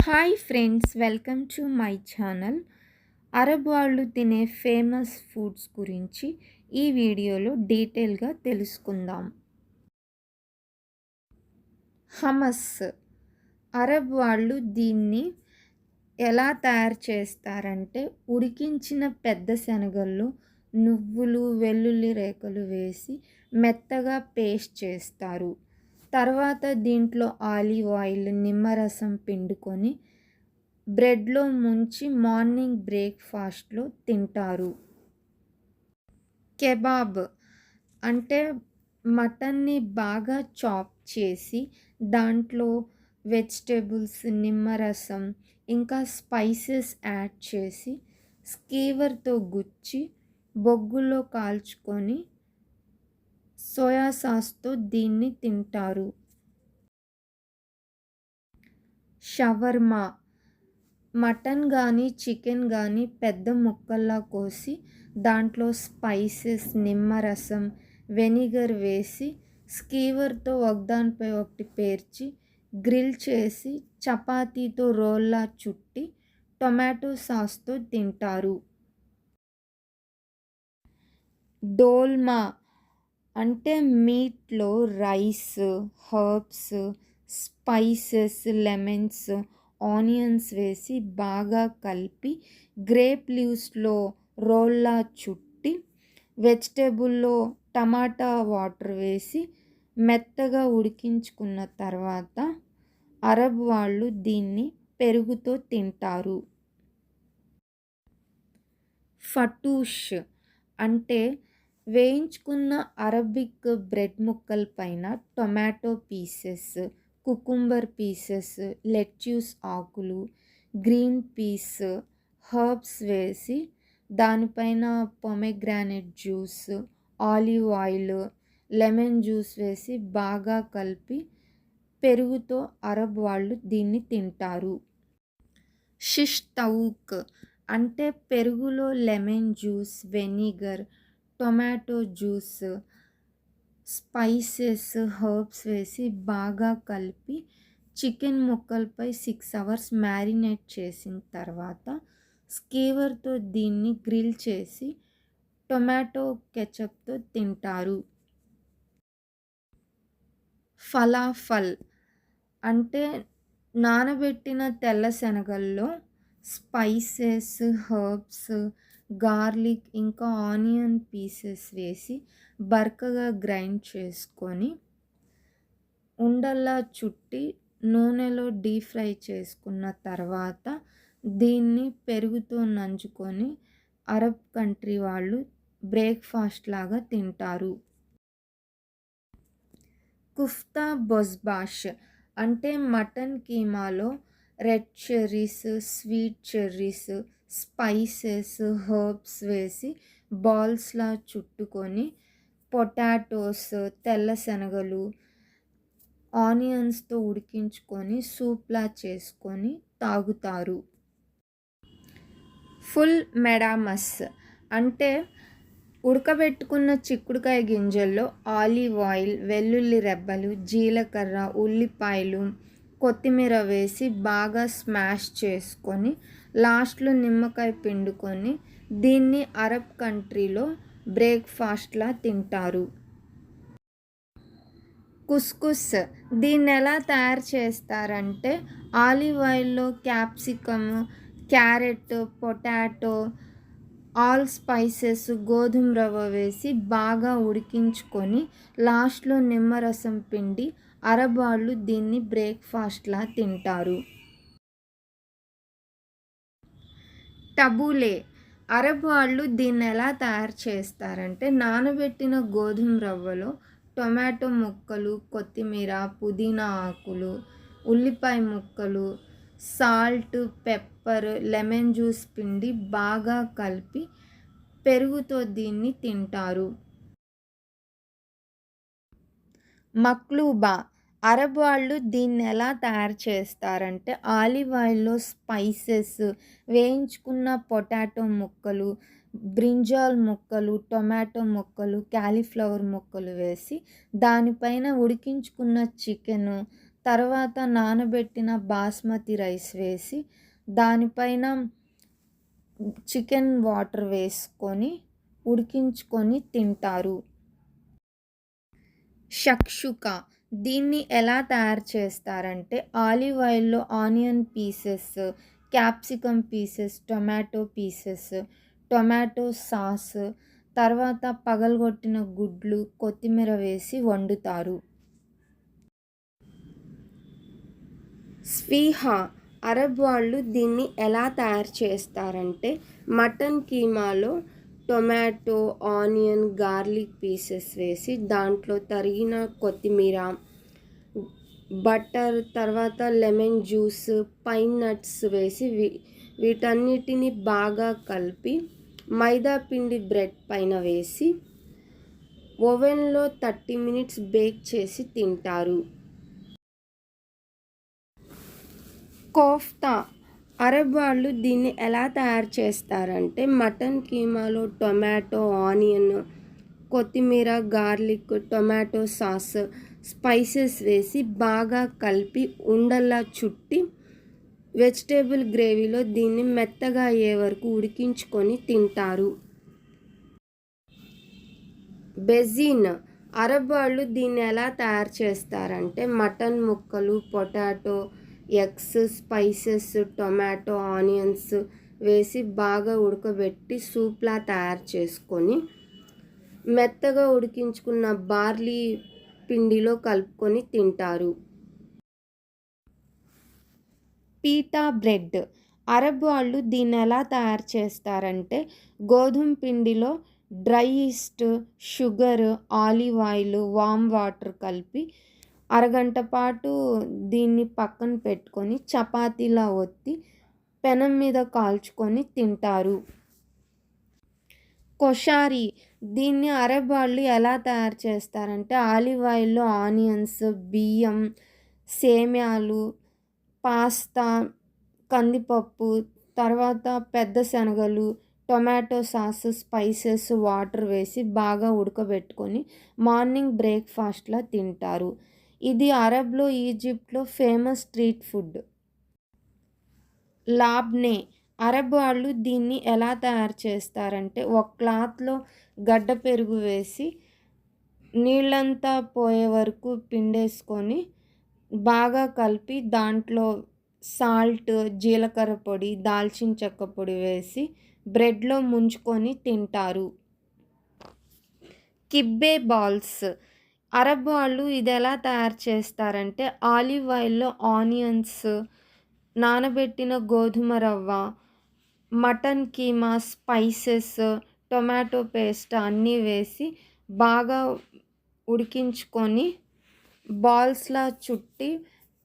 Hi friends, welcome to my channel. Arab వాళ్ళు తినే famous foods గురించి ఈ వీడియోలో డీటెయిల్గా తెలుసుకుందాం. హమస్. అరబ్ వాళ్ళు దీన్ని ఎలా తయారు చేస్తారంటే ఉడికించిన పెద్ద శనగల్లో నువ్వులు, వెల్లుల్లి రేఖలు వేసి మెత్తగా పేస్ట్ చేస్తారు. తర్వాత దీంట్లో ఆలివ్ ఆయిల్, నిమ్మరసం పిండుకొని బ్రెడ్లో ముంచి మార్నింగ్ బ్రేక్ఫాస్ట్లో తింటారు. కెబాబ్ అంటే మటన్ని బాగా చాప్ చేసి దాంట్లో వెజిటేబుల్స్, నిమ్మరసం ఇంకా స్పైసెస్ యాడ్ చేసి స్కీవర్తో గుచ్చి బొగ్గులో కాల్చుకొని సోయా సాస్తో దీన్ని తింటారు. షవర్మా. మటన్ కానీ చికెన్ కానీ పెద్ద ముక్కల్లా కోసి దాంట్లో స్పైసెస్, నిమ్మరసం, వెనిగర్ వేసి స్కీవర్తో ఒకదానిపై ఒకటి పేర్చి గ్రిల్ చేసి చపాతీతో రోల్లా చుట్టి టొమాటో సాస్తో తింటారు. డోల్మా అంటే మీట్లో rice, herbs, spices, lemons, onions వేసి బాగా కలిపి గ్రేప్ లీవ్స్లో రోల్లా చుట్టి వెజిటేబుల్లో టమాటా వాటర్ వేసి మెత్తగా ఉడికించుకున్న తర్వాత అరబ్ వాళ్ళు దీన్ని పెరుగుతో తింటారు. ఫటూష్ అంటే వేయించుకున్న అరబిక్ బ్రెడ్ ముక్కల పైన tomato pieces, cucumber pieces, lettuce ఆకులు, గ్రీన్ పీస్, హర్బ్స్ వేసి దానిపైన pomegranate juice, olive oil, lemon juice వేసి బాగా కలిపి పెరుగుతో అరబ్ వాళ్ళు దీన్ని తింటారు. షిష్ తౌక్ అంటే పెరుగులో lemon juice, vinegar, tomato juice, spices, herbs వేసి బాగా కలిపి చికెన్ ముక్కలపై 6 hours మ్యారినేట్ చేసిన తర్వాత స్కీవర్తో దీన్ని గ్రిల్ చేసి టొమాటో కెచప్తో తింటారు. ఫలాఫల్ అంటే నానబెట్టిన తెల్ల శనగల్లో స్పైసెస్, హర్బ్స్, గార్లిక్ ఇంకా ఆనియన్ పీసెస్ వేసి బరకగా గ్రైండ్ చేసుకొని ఉండల్లా చుట్టి నూనెలో డీప్ ఫ్రై చేసుకున్న తర్వాత దీన్ని పెరుగుతో నంచుకొని అరబ్ కంట్రీ వాళ్ళు బ్రేక్ఫాస్ట్ లాగా తింటారు. కుఫ్తా బొజ్బాష్ అంటే మటన్ కీమాలో red cherries, sweet cherries, spices, herbs వేసి బాల్స్లా చుట్టుకొని పొటాటోస్, తెల్ల శనగలు, ఆనియన్స్తో ఉడికించుకొని సూప్లా చేసుకొని తాగుతారు. ఫుల్ మెడామస్ అంటే ఉడకబెట్టుకున్న చిక్కుడుకాయ గింజల్లో ఆలివ్ ఆయిల్, వెల్లుల్లి రెబ్బలు, జీలకర్ర, ఉల్లిపాయలు, కొత్తిమీర వేసి బాగా స్మాష్ చేసుకొని లాస్ట్లో నిమ్మకాయ పిండుకొని దీన్ని అరబ్ కంట్రీలో బ్రేక్ఫాస్ట్లా తింటారు. కుస్కుస్. దీన్ని ఎలా తయారు చేస్తారంటే ఆలివ్ ఆయిల్లో capsicum, carrot, potato, all spices, గోధుమ రవ్వ వేసి బాగా ఉడికించుకొని లాస్ట్లో నిమ్మరసం పిండి అరబ్ వాళ్ళు దీన్ని బ్రేక్ఫాస్ట్లా తింటారు. టబూలే. అరబ్ వాళ్ళు దీన్ని ఎలా తయారు చేస్తారంటే నానబెట్టిన గోధుమ రవ్వలో టొమాటో ముక్కలు, కొత్తిమీర, పుదీనా ఆకులు, ఉల్లిపాయ ముక్కలు, సాల్ట్, పెప్పర్, లెమన్ జ్యూస్ పిండి బాగా కలిపి పెరుగుతో దీన్ని తింటారు. మక్లూబా. అరబ్ వాళ్ళు దీన్ని ఎలా తయారు చేస్తారంటే ఆలివ్ ఆయిల్లో స్పైసెస్, వేయించుకున్న పొటాటో ముక్కలు, బ్రింజాల్ ముక్కలు, టొమాటో ముక్కలు, క్యాలీఫ్లవర్ ముక్కలు వేసి దానిపైన ఉడికించుకున్న చికెను, తర్వాత నానబెట్టిన బాస్మతి రైస్ వేసి దానిపైన చికెన్ వాటర్ వేసుకొని ఉడికించుకొని తింటారు. షక్షుక దీన్ని ఎలా తయారు చేస్తారంటే ఆలివ్ ఆయిల్‌లో onion pieces, capsicum pieces, tomato pieces, tomato sauce, తర్వాత పగలగొట్టిన గుడ్లు, కొత్తిమీర వేసి వండుతారు. స్వీహా అరబ్ వాళ్ళు దీన్ని ఎలా తయారు చేస్తారంటే మటన్ కీమాలో టొమాటో, ఆనియన్, గార్లిక్ పీసెస్ వేసి దాంట్లో తరిగిన కొత్తిమీర, బటర్, తర్వాత లెమన్ జ్యూస్, పైన్ నట్స్ వేసి వీటన్నిటిని బాగా కలిపి మైదా పిండి బ్రెడ్ పైన వేసి ఓవెన్లో 30 మినిట్స్ బేక్ చేసి తింటారు. కోఫ్తా అరబ్ వాళ్ళు దీన్ని ఎలా తయారు చేస్తారంటే మటన్ కీమాలో టొమాటో, ఆనియన్, కొత్తిమీర, గార్లిక్, టొమాటో సాస్, స్పైసెస్ వేసి బాగా కలిపి ఉండల్లా చుట్టి వెజిటేబుల్ గ్రేవీలో దీన్ని మెత్తగా అయ్యే వరకు ఉడికించుకొని తింటారు. బెజీన్ అరబ్ వాళ్ళు దీన్ని ఎలా తయారు చేస్తారంటే మటన్ ముక్కలు, potato, eggs, spices, tomato, onions వేసి బాగా ఉడకబెట్టి సూప్లా తయారు చేసుకొని మెత్తగా ఉడికించుకున్న బార్లీ పిండిలో కలుపుకొని తింటారు. పీటా బ్రెడ్ అరబ్ వాళ్ళు దీన్ని ఎలా తయారు చేస్తారంటే గోధుమ పిండిలో dry east, sugar, olive oil, warm water కలిపి అరగంట పాటు దీన్ని పక్కన పెట్టుకొని చపాతీలా ఒత్తి పెనం మీద కాల్చుకొని తింటారు. కొషారీ దీన్ని అరబ్ వాళ్ళు ఎలా తయారు చేస్తారంటే ఆలివ్ ఆయిల్లో ఆనియన్స్, బియ్యం, సేమ్యాలు, పాస్తా, కందిపప్పు, తర్వాత పెద్ద శనగలు, టొమాటో సాస్, స్పైసెస్, వాటర్ వేసి బాగా ఉడకబెట్టుకొని మార్నింగ్ బ్రేక్ఫాస్ట్లా తింటారు. ఇది అరబ్లో, ఈజిప్ట్లో ఫేమస్ స్ట్రీట్ ఫుడ్. లాబ్నే అరబ్ వాళ్ళు దీన్ని ఎలా తయారు చేస్తారంటే ఒక క్లాత్లో గడ్డ పెరుగు వేసి నీళ్ళంతా పోయే వరకు పిండేసుకొని బాగా కలిపి దాంట్లో సాల్ట్, జీలకర్ర పొడి, దాల్చిన చెక్క పొడి వేసి బ్రెడ్లో ముంచుకొని తింటారు. కిబ్బే బాల్స్ అరబ్ వాళ్ళు ఇది ఎలా తయారు చేస్తారంటే ఆలివ్ ఆయిల్లో ఆనియన్స్, నానబెట్టిన గోధుమ రవ్వ, mutton keema, spices, tomato paste అన్నీ వేసి బాగా ఉడికించుకొని బాల్స్లా చుట్టి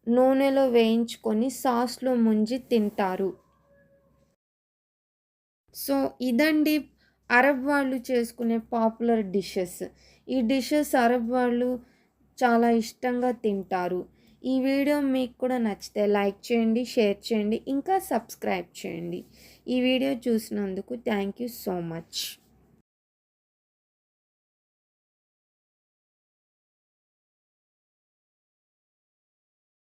నూనెలో వేయించుకొని సాస్లో ముంచి తింటారు. సో ఇదండి అరబ్ వాళ్ళు చేసుకునే పాపులర్ డిషెస్. ఈ డిషెస్ అరబ్ వాళ్ళు చాలా ఇష్టంగా తింటారు. ఈ వీడియో మీకు కూడా నచ్చితే లైక్ చేయండి, షేర్ చేయండి, ఇంకా సబ్స్క్రైబ్ చేయండి. ఈ వీడియో చూసినందుకు థ్యాంక్ యూ సో మచ్.